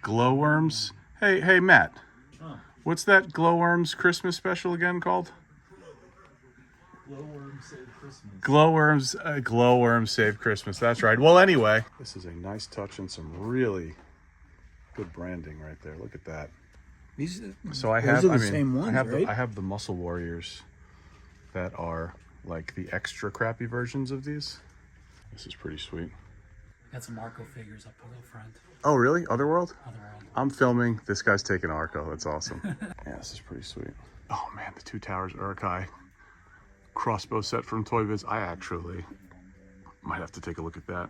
Glowworms. Hey, Matt. Oh. What's that Glowworms Christmas special again called? Glowworms Save Christmas. Glowworms Save Christmas. That's right. Well, anyway, this is a nice touch and some really good branding right there. Look at that. So I have I have the Muscle Warriors that are like the extra crappy versions of these. This is pretty sweet. Got some Arco figures up below front. Oh, really? Otherworld? Otherworld. I'm filming. This guy's taking Arco. That's awesome. Yeah, this is pretty sweet. Oh, man, the Two Towers Urkai crossbow set from Toy Biz. I actually might have to take a look at that.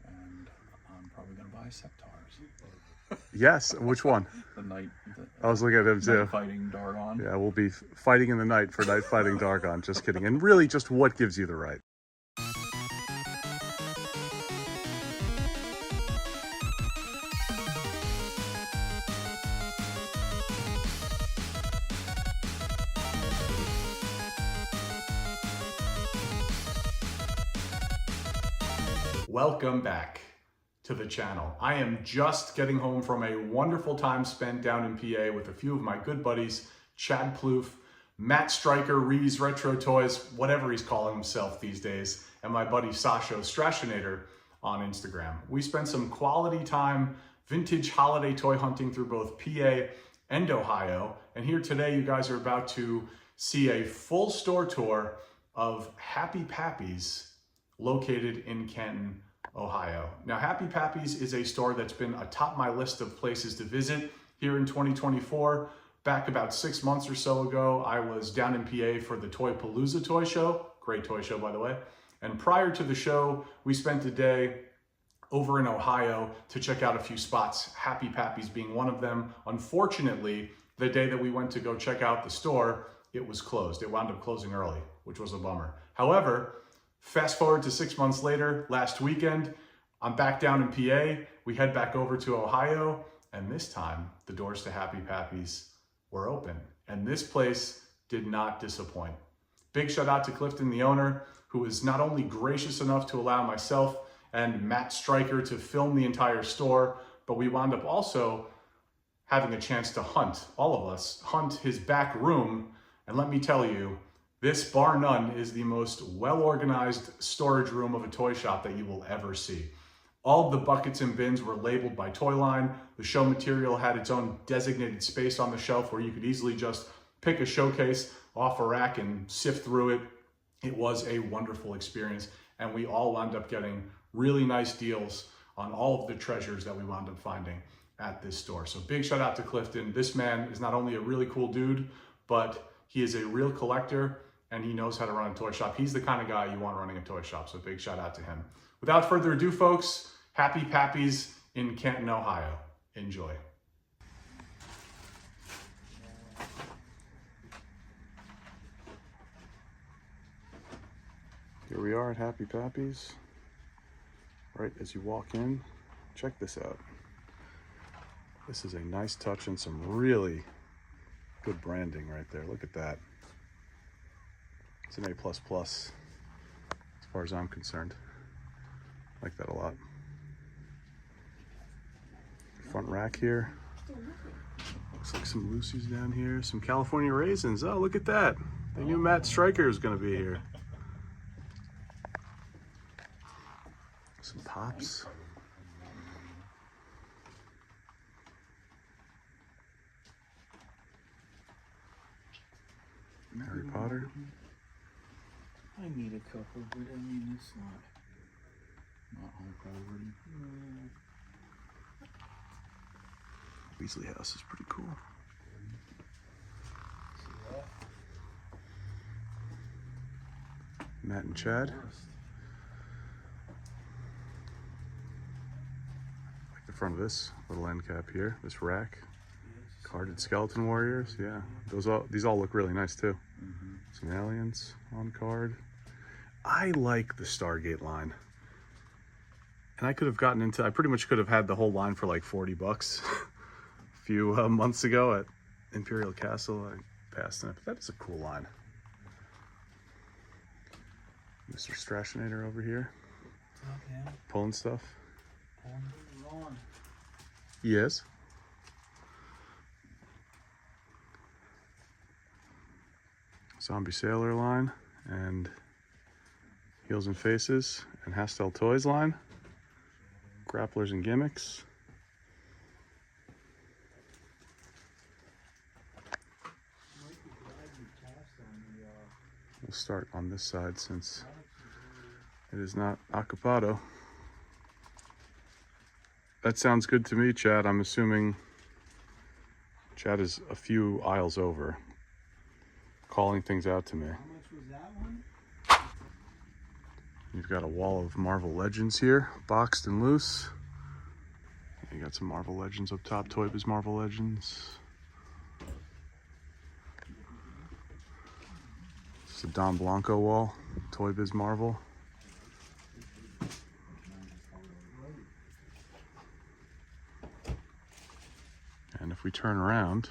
And I'm probably going to buy Septars. Yes. Which one? The night. I was looking at him too. Night fighting Dargon. Yeah, we'll be fighting in the night for Night Fighting Dargon. Just kidding. And really, just what gives you the right? Welcome back to the channel. I am just getting home from a wonderful time spent down in PA with a few of my good buddies, Chad Plouffe, Matt Stryker, Rees Retro Toys, whatever he's calling himself these days, and my buddy Sasho Strashinator on Instagram. We spent some quality time vintage holiday toy hunting through both PA and Ohio, and here today you guys are about to see a full store tour of Happy Pappy's located in Canton, Ohio. Now, Happy Pappy's is a store that's been atop my list of places to visit here in 2024. Back about 6 months or so ago, I was down in PA for the Toy Palooza toy show. Great toy show, by the way. And prior to the show, we spent a day over in Ohio to check out a few spots, Happy Pappy's being one of them. Unfortunately, the day that we went to go check out the store, it was closed. It wound up closing early, which was a bummer. However, fast forward to 6 months later, last weekend, I'm back down in PA. We head back over to Ohio, and this time the doors to Happy Pappy's were open, and this place did not disappoint. Big shout out to Clifton, the owner, who was not only gracious enough to allow myself and Matt Stryker to film the entire store, but we wound up also having a chance to hunt, all of us, hunt his back room, and let me tell you, this, bar none, is the most well-organized storage room of a toy shop that you will ever see. All of the buckets and bins were labeled by toy line. The show material had its own designated space on the shelf where you could easily just pick a showcase off a rack and sift through it. It was a wonderful experience, and we all wound up getting really nice deals on all of the treasures that we wound up finding at this store. So big shout out to Clifton. This man is not only a really cool dude, but he is a real collector, and he knows how to run a toy shop. He's the kind of guy you want running a toy shop, so big shout out to him. Without further ado, folks, Happy Pappy's in Canton, Ohio. Enjoy. Here we are at Happy Pappy's. Right as you walk in, check this out. This is a nice touch and some really good branding right there. Look at that. It's an A++ as far as I'm concerned. I like that a lot. Front rack here. Looks like some Lucy's down here. Some California raisins. Oh, look at that. They knew Matt Stryker was going to be here. Some Pops. Harry Potter. I need a couple, but I mean, it's not home priority. Weasley house is pretty cool. Matt and Chad. Like the front of this little end cap here, this rack. Carded Skeleton Warriors, yeah. These all look really nice too. Some aliens on card. I like the Stargate line. And I pretty much could have had the whole line for like 40 bucks a few months ago at Imperial Castle. I passed on it, but that is a cool line. Mr. Strashinator over here. Okay. Pulling stuff. Pulling on. Yes. Zombie Sailor line and Heels and Faces and Hastel Toys line. Grapplers and Gimmicks. We'll start on this side since it is not occupado. That sounds good to me, Chad. I'm assuming Chad is a few aisles over, calling things out to me. How much was that one? You've got a wall of Marvel Legends here, boxed and loose. You got some Marvel Legends up top, Toy Biz Marvel Legends. It's a Don Blanco wall, Toy Biz Marvel. And if we turn around,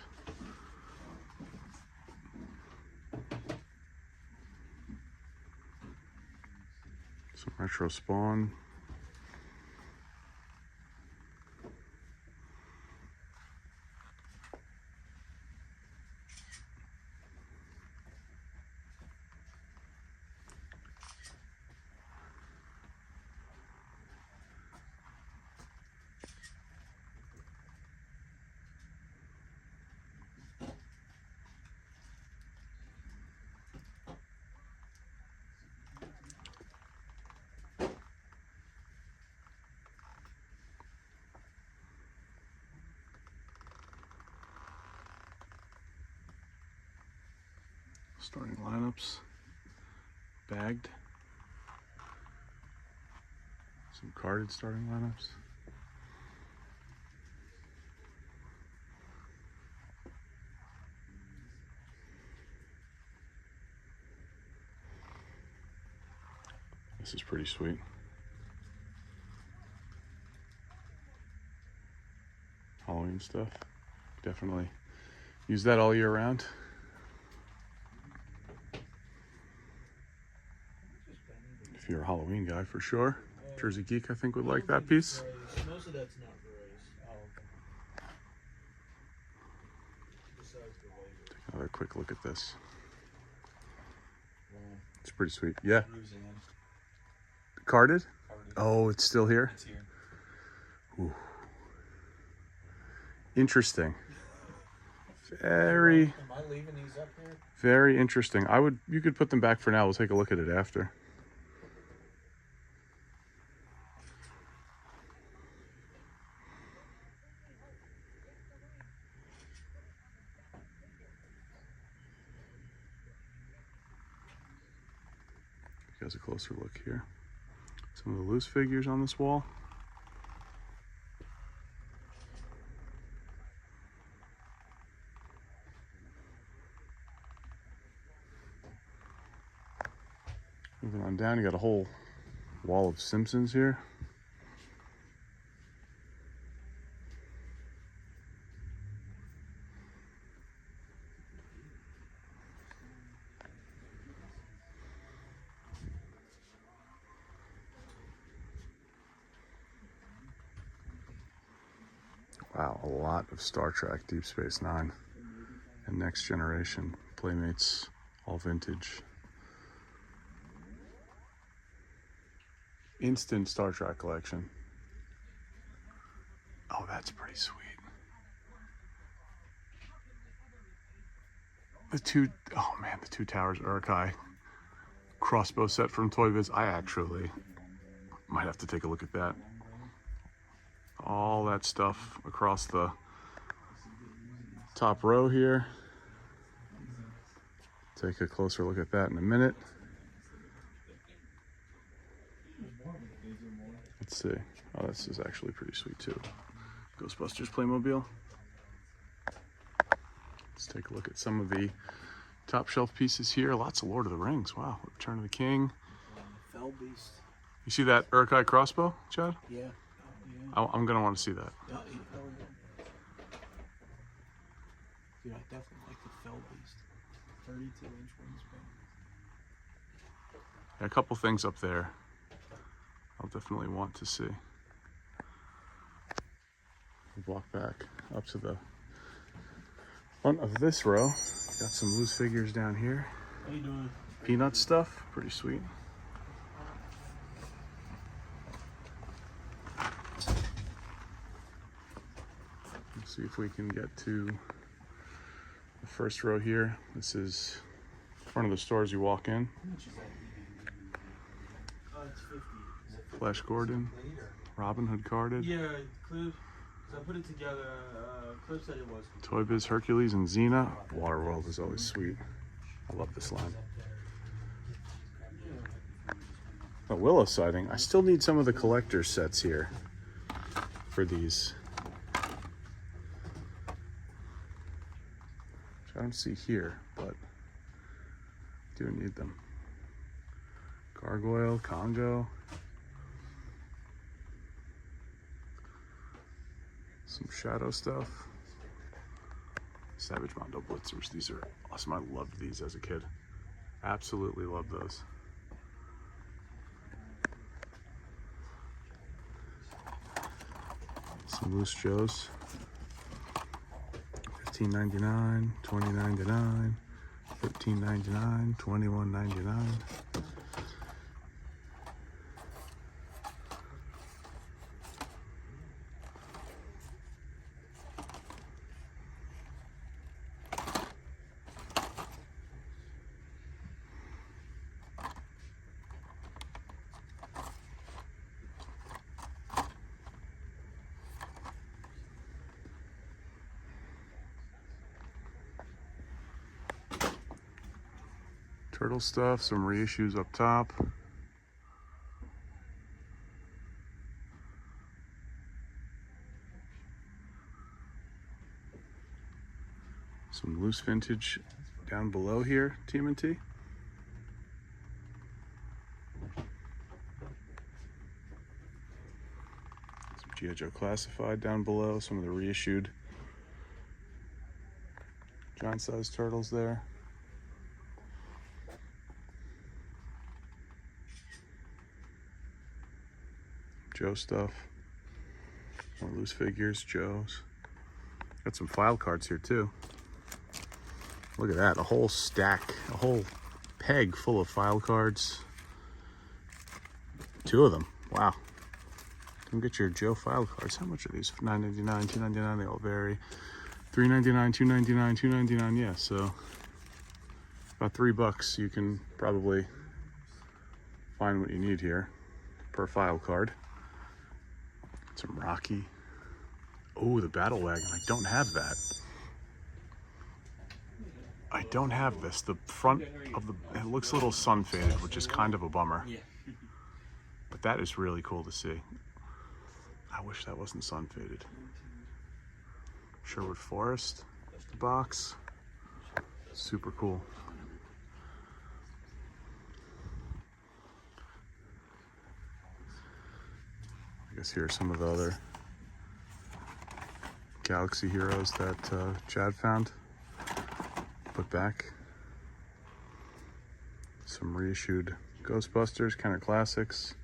some retro Spawn. Starting lineups, bagged. Some carded starting lineups. This is pretty sweet. Halloween stuff. Definitely use that all year round. If you're a Halloween guy, for sure. Jersey Geek, I think, would like that piece. Most of that's not berets. Oh, okay. Besides the laser. Take another quick look at this. Wow. It's pretty sweet. Yeah. Bruising. Carded? Carded. Oh, it's still here? It's here. Ooh. Interesting. Very, Am I leaving these up here? very interesting. You could put them back for now. We'll take a look at it after. Give you guys a closer look here. Some of the loose figures on this wall. Moving on down, you got a whole wall of Simpsons here. Wow, a lot of Star Trek, Deep Space Nine, and Next Generation. Playmates, all vintage. Instant Star Trek collection. Oh, that's pretty sweet. The two Towers Urkai crossbow set from Toy Biz. I actually might have to take a look at that. All that stuff across the top row here. Take a closer look at that in a minute. Let's see. Oh, this is actually pretty sweet too. Ghostbusters Playmobil. Let's take a look at some of the top shelf pieces here. Lots of Lord of the Rings. Wow. Return of the King. Fell Beast. You see that Urkai crossbow, Chad? Yeah. I'm going to want to see that. Yeah. Dude, I definitely like the Fell Beast. 32-inch wingspan. A couple things up there I'll definitely want to see. We'll walk back up to the front of this row. Got some loose figures down here. How you doing? Peanut stuff, pretty sweet. Let's see if we can get to the first row here. This is front of the store as you walk in. It's 50. Flash Gordon, Robin Hood carded. Yeah, Cliff. So I put it together. Cliff said it was. Toy Biz, Hercules, and Xena. Waterworld is always sweet. I love this line. A Willow sighting. I still need some of the collector's sets here for these. Which I don't see here, but I do need them. Gargoyle, Congo. Some shadow stuff. Savage Mondo Blitzers. These are awesome. I loved these as a kid. Absolutely loved those. Some loose Joes. $15.99, $20.99, $13.99, $21.99. Turtle stuff, some reissues up top. Some loose vintage down below here, TMNT. Some G.I. Joe Classified down below, some of the reissued giant sized turtles there. Joe stuff, more loose figures, Joe's. Got some file cards here too. Look at that, a whole stack, a whole peg full of file cards. 2 of them, wow. Come get your Joe file cards. How much are these? $9.99, $2.99, they all vary. $3.99, $2.99, $2.99, yeah, so about $3 you can probably find what you need here per file card. Some Rocky. Oh, the Battle Wagon. I don't have that. I don't have this. The front of the, it looks a little sun faded, which is kind of a bummer. Yeah. But that is really cool to see. I wish that wasn't sun faded. Sherwood Forest, the box. Super cool. I guess here are some of the other Galaxy heroes that Chad found. Put back. Some reissued Ghostbusters, Kenner Classics.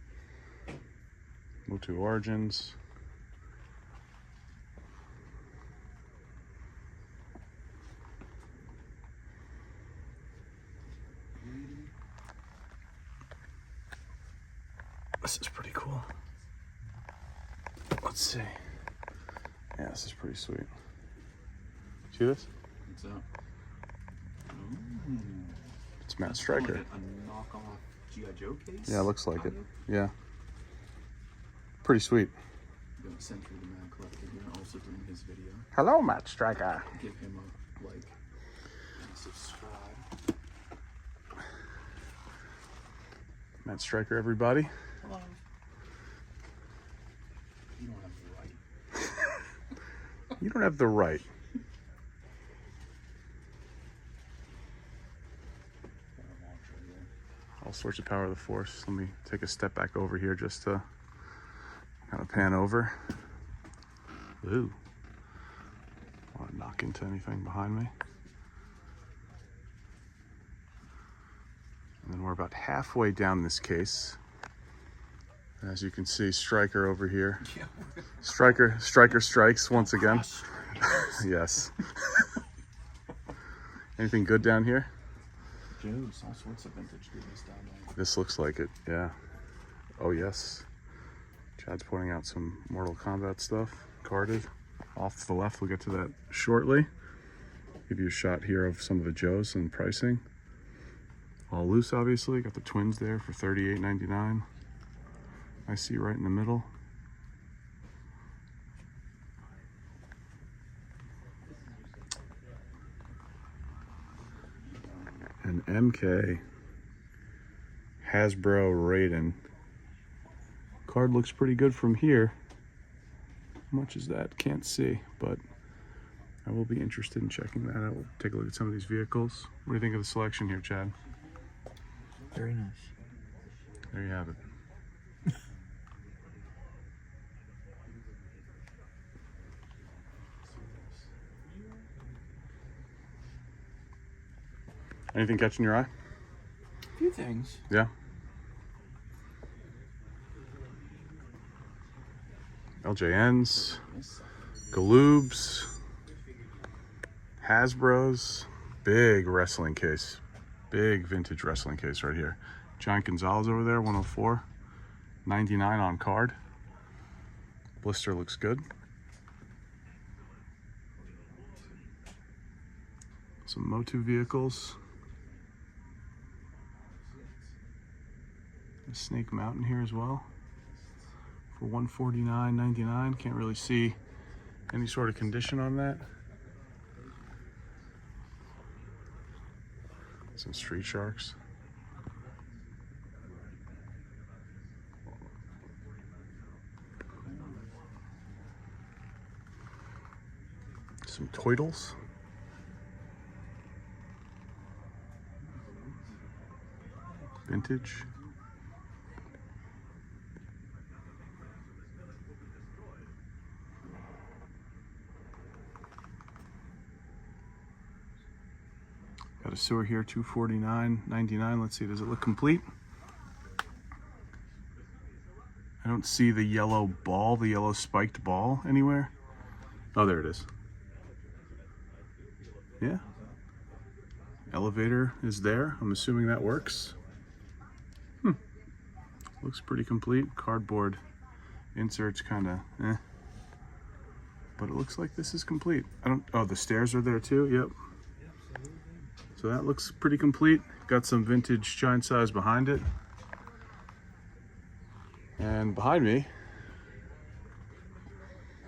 MotU Origins. This is pretty cool. Let's see. Yeah, this is pretty sweet. See this? What's up? It's Matt Stryker. Like a knockoff G.I. Joe case? Yeah, it looks like it. Yeah. Pretty sweet. I'm gonna send through the Mad Collector here, also doing his video. Hello, Matt Stryker. Give him a like and subscribe. Matt Stryker, everybody. Hello. You don't have the right. You don't have the right. All sorts of power of the force. Let me take a step back over here just to kind of pan over. Ooh. Want to knock into anything behind me? And then we're about halfway down this case. As you can see, Stryker over here. Stryker strikes once again. Yes. Anything good down here? Joe's, all sorts of vintage goodies down there. This looks like it, yeah. Oh yes. Chad's pointing out some Mortal Kombat stuff, carded. Off to the left, we'll get to that shortly. Give you a shot here of some of the Joes and pricing. All loose, obviously. Got the twins there for $38.99. I see right in the middle. An MK Hasbro Raiden. Card looks pretty good from here. How much is that? Can't see, but I will be interested in checking that out. We'll take a look at some of these vehicles. What do you think of the selection here, Chad? Very nice. There you have it. Anything catching your eye? A few things. Yeah. LJNs, Galoobs, Hasbros, big wrestling case. Big vintage wrestling case right here. Giant Gonzalez over there, 104. 99 on card. Blister looks good. Some MotU vehicles. A Snake Mountain here as well for $149.99. Can't really see any sort of condition on that. Some Street Sharks. Some Toidles. Vintage. Got a sewer here, $249.99. Let's see, does it look complete? I don't see the yellow ball, the yellow spiked ball anywhere. Oh, there it is. Yeah. Elevator is there. I'm assuming that works. Looks pretty complete. Cardboard inserts kind of eh. But it looks like this is complete. Oh, the stairs are there too. Yep. So that looks pretty complete. Got some vintage giant size behind it. And behind me,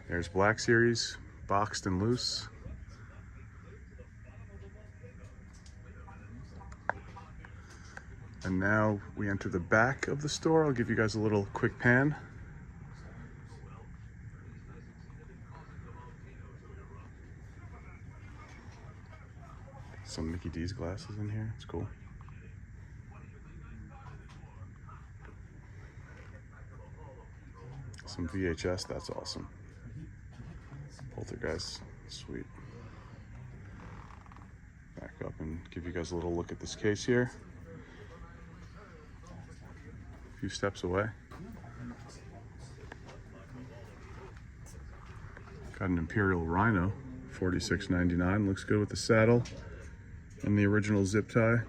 there's Black Series, boxed and loose. And now we enter the back of the store. I'll give you guys a little quick pan. Some Mickey D's glasses in here. It's cool. Some VHS. That's awesome. Poltergeist. Sweet. Back up and give you guys a little look at this case here. A few steps away. Got an Imperial Rhino. $46.99. Looks good with the saddle and the original zip tie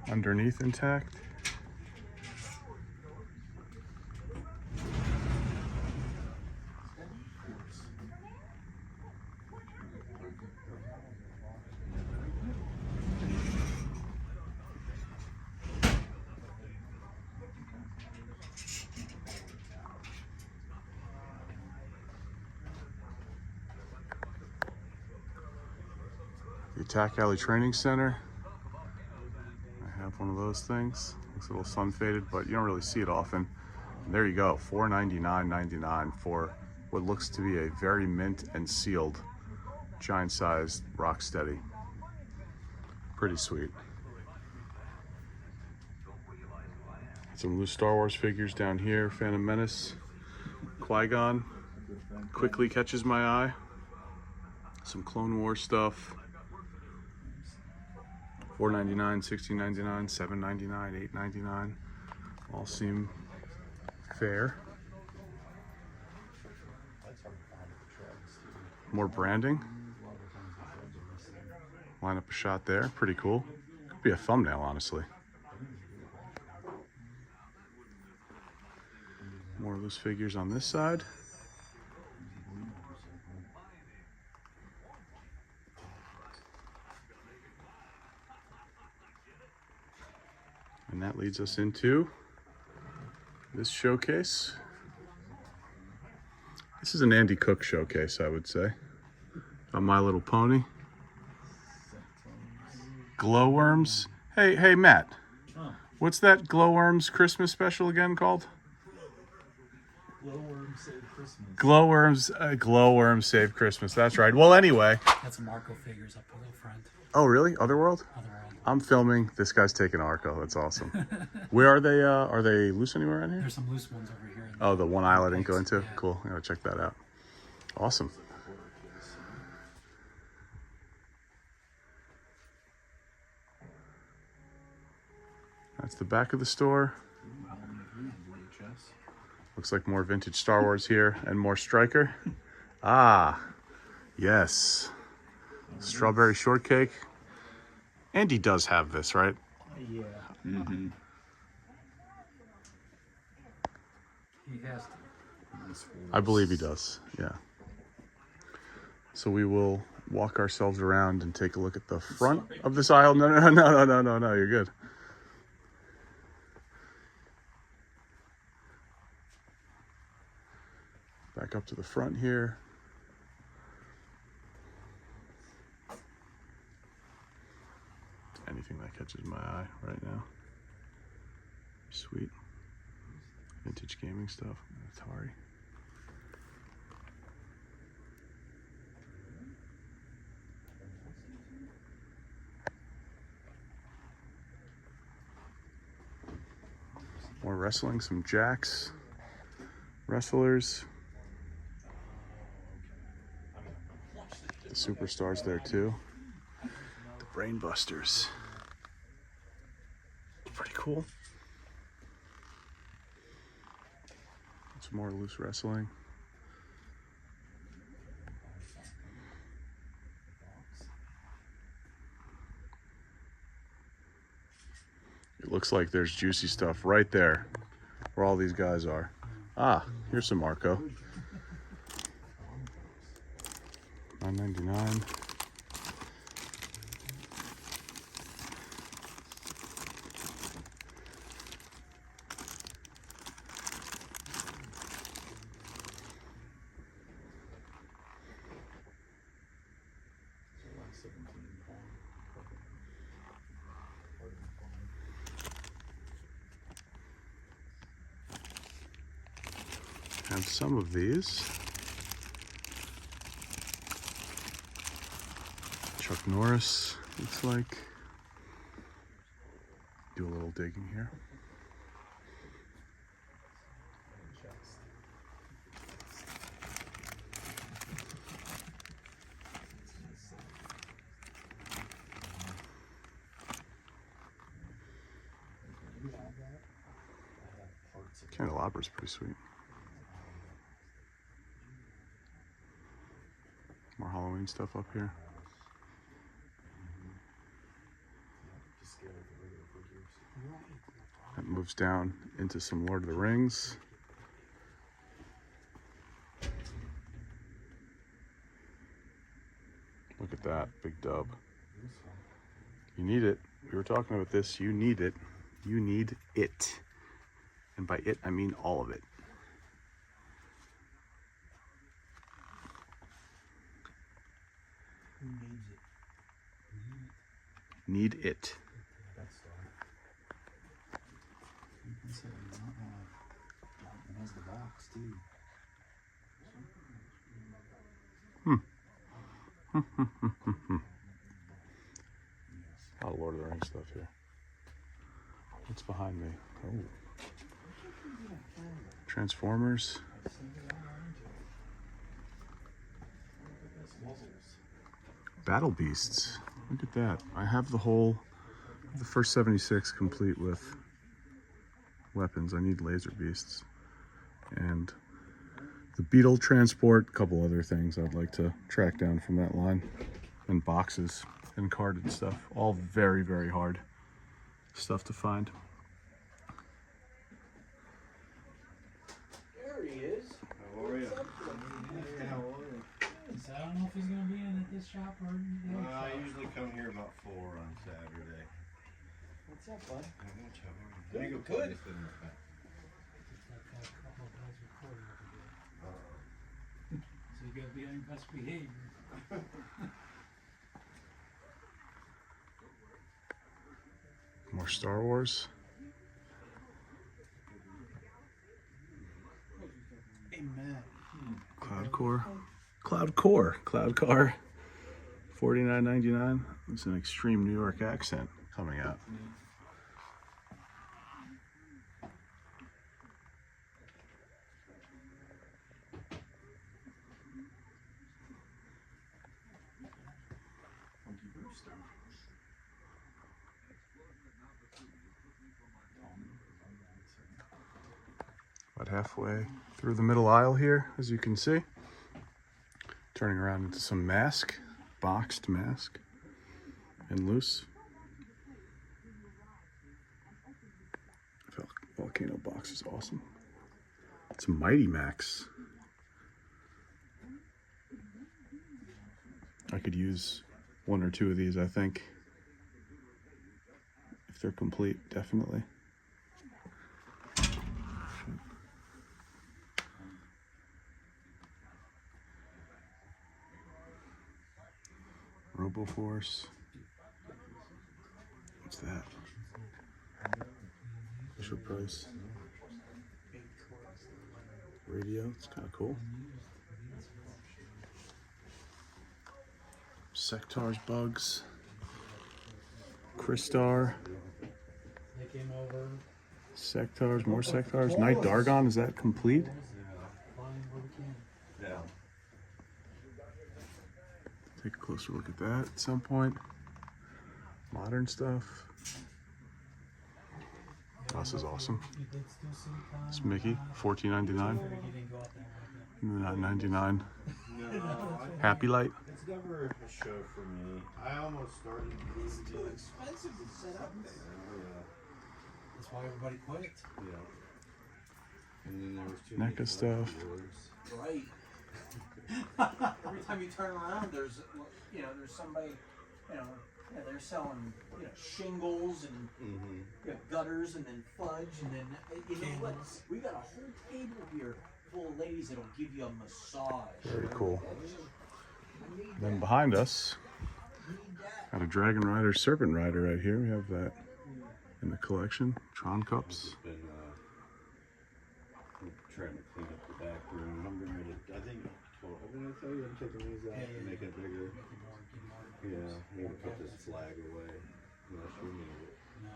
underneath intact. The Attack Alley Training Center. I have one of those things. Looks a little sun faded, but you don't really see it often. And there you go, $499.99 for what looks to be a very mint and sealed giant sized Rocksteady. Pretty sweet. Some loose Star Wars figures down here. Phantom Menace, Qui-Gon quickly catches my eye. Some Clone Wars stuff. $4.99, $16.99, $7.99, $8.99. All seem fair. More branding. Line up a shot there. Pretty cool. Could be a thumbnail, honestly. More loose figures on this side. And that leads us into this showcase. This is an Andy Cook showcase, I would say. On My Little Pony. Glowworms. Hey, Matt. What's that Glowworms Christmas special again called? Glowworms Save Christmas. Glowworms Save Christmas. That's right. Well, anyway. Got some Marco figures up below front. Oh, really? Otherworld? Otherworld. I'm filming. This guy's taking Arco. That's awesome. Where are they? Are they loose anywhere around here? There's some loose ones over here. Oh, the one aisle I didn't go into? Yeah. Cool. I gotta check that out. Awesome. That's the back of the store. Looks like more vintage Star Wars here and more Striker. Ah, yes. Strawberry shortcake. Andy does have this, right? Yeah. Mm-hmm. He has to. I believe he does, yeah. So we will walk ourselves around and take a look at the front of this aisle. No, you're good. Back up to the front here. Anything that catches my eye right now. Sweet. Vintage gaming stuff. Atari. More wrestling, some jacks, wrestlers. The superstars there too. The Brain Busters. Pretty cool. Some more loose wrestling. It looks like there's juicy stuff right there where all these guys are. Ah, here's some Marco. $9.99. Have some of these. Chuck Norris, looks like. Do a little digging here. Candelabra's pretty sweet. More Halloween stuff up here. That moves down into some Lord of the Rings. Look at that, big dub. You need it. We were talking about this. You need it. You need it. And by it, I mean all of it. Who needs it? Need it. That's you can say it has the box too. A lot of Lord of the Rings stuff here. What's behind me? Oh. Transformers. Battle Beasts. Look at that. I have the first 76 complete with weapons. I need laser beasts. And the Beetle Transport, a couple other things I'd like to track down from that line. And boxes. and carded stuff. All very, very hard stuff to find. There he is. How are you? So I don't know if he's gonna be in at this shop or the other I shop. usually come here about 4 on Saturday. What's up, bud? Not much, how are you? Good, There you go, good. Papies, in the back. Just like a couple of guys recording over here. So you gotta be on your best behavior. More Star Wars. Amen. Cloud Core. $49.99. It's an extreme New York accent coming out. About halfway through the middle aisle here, as you can see. Turning around into some mask, boxed mask, and loose. Volcano box is awesome. It's Mighty Max. I could use 1 or 2 of these, I think. If they're complete, definitely. RoboForce. What's that? Fisher Price. Radio, it's kind of cool. Sectar's Bugs. Crystar. They came over. Sectars, more Sectars. Night Dargon, is that complete? Flying where we can. Yeah. Take a closer look at that at some point. Modern stuff. Oh, this is awesome. You did still see time. It's Mickey, $14.99. You didn't go out there like that. $9.99. No, Happy Light. it's never a show for me. I almost started to It's too expensive to set up there. That's why everybody quit. Yeah. And then there was too NECA many stuff. Right. Every time you turn around, there's somebody, they're selling, shingles and gutters and then fudge and then, you know what? We got a whole table here full of ladies that'll give you a massage. Very cool. I need Then that. behind us, Need that. got a Dragon Rider, Serpent Rider right here. We have that in the collection. Tron cups. Been trying to clean up the back room. I'm going to, I think, did I tell you I'm taking these out to make it bigger? Yeah, I'm going to put this flag away. Unless you need it. No, I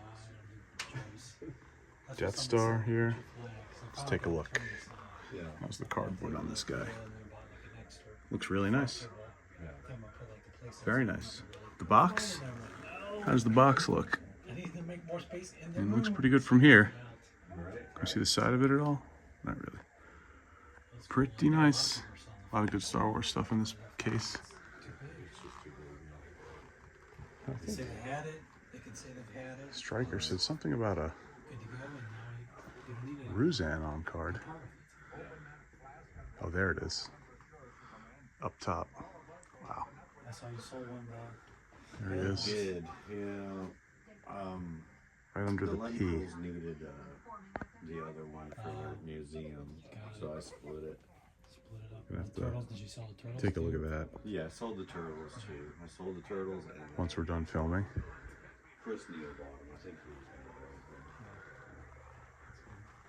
don't do choice. That's what Death somebody Star said, here. put your flags. I Let's found take a one look. from this, Yeah. How's the cardboard on this guy? and then bought like an extra Looks really nice. table. Yeah. Then we'll put, like, the place Very that's nice. really The box? And I'm like, How does the box look? I need to make more space in the It room. looks pretty good from here. Right. Can you see the side of it at all? Not really. It's Pretty like a nice. locker or something. A lot of good Star Wars stuff in this case. Too big. It's just too big. They say they had it. They could say they've had it. Striker said something about a Good to go, and now you don't need it. Ruzan on card. Oh, there it is. Up top. Wow. That's how you sold one, dog. There he is. Did, yeah. Right under The the P. Lentils needed the other one for their museum, so I split it. Split it up. Gonna have The to turtles, did you sell the turtles? Take a look too? at that Yeah, I sold the turtles too. I sold the turtles and once we're done filming. Chris Neal bought them. I think he was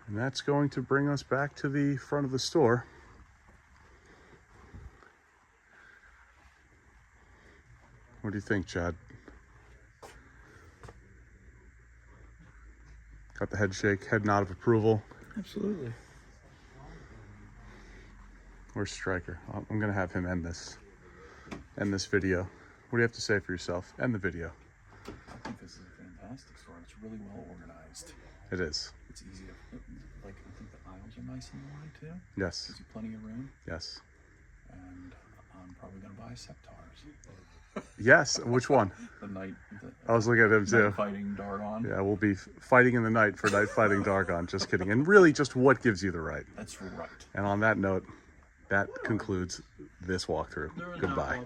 And that's going to bring us back to the front of the store. What do you think, Chad? Got the head shake, head nod of approval. Absolutely. Where's Striker? I'm gonna have him end this video. What do you have to say for yourself? End the video. I think this is a fantastic store. It's really well organized. It is. It's easy to, like, I think the aisles are nice and wide too. Yes. Gives you plenty of room. Yes. And I'm probably gonna buy Sectars. Yes. Which one? The night. I was looking at him too. Night fighting Dargon. Yeah, we'll be fighting in the night for night fighting Dargon. Just kidding. And really, just what gives you the right? That's right. And on that note, that concludes this walkthrough. Goodbye.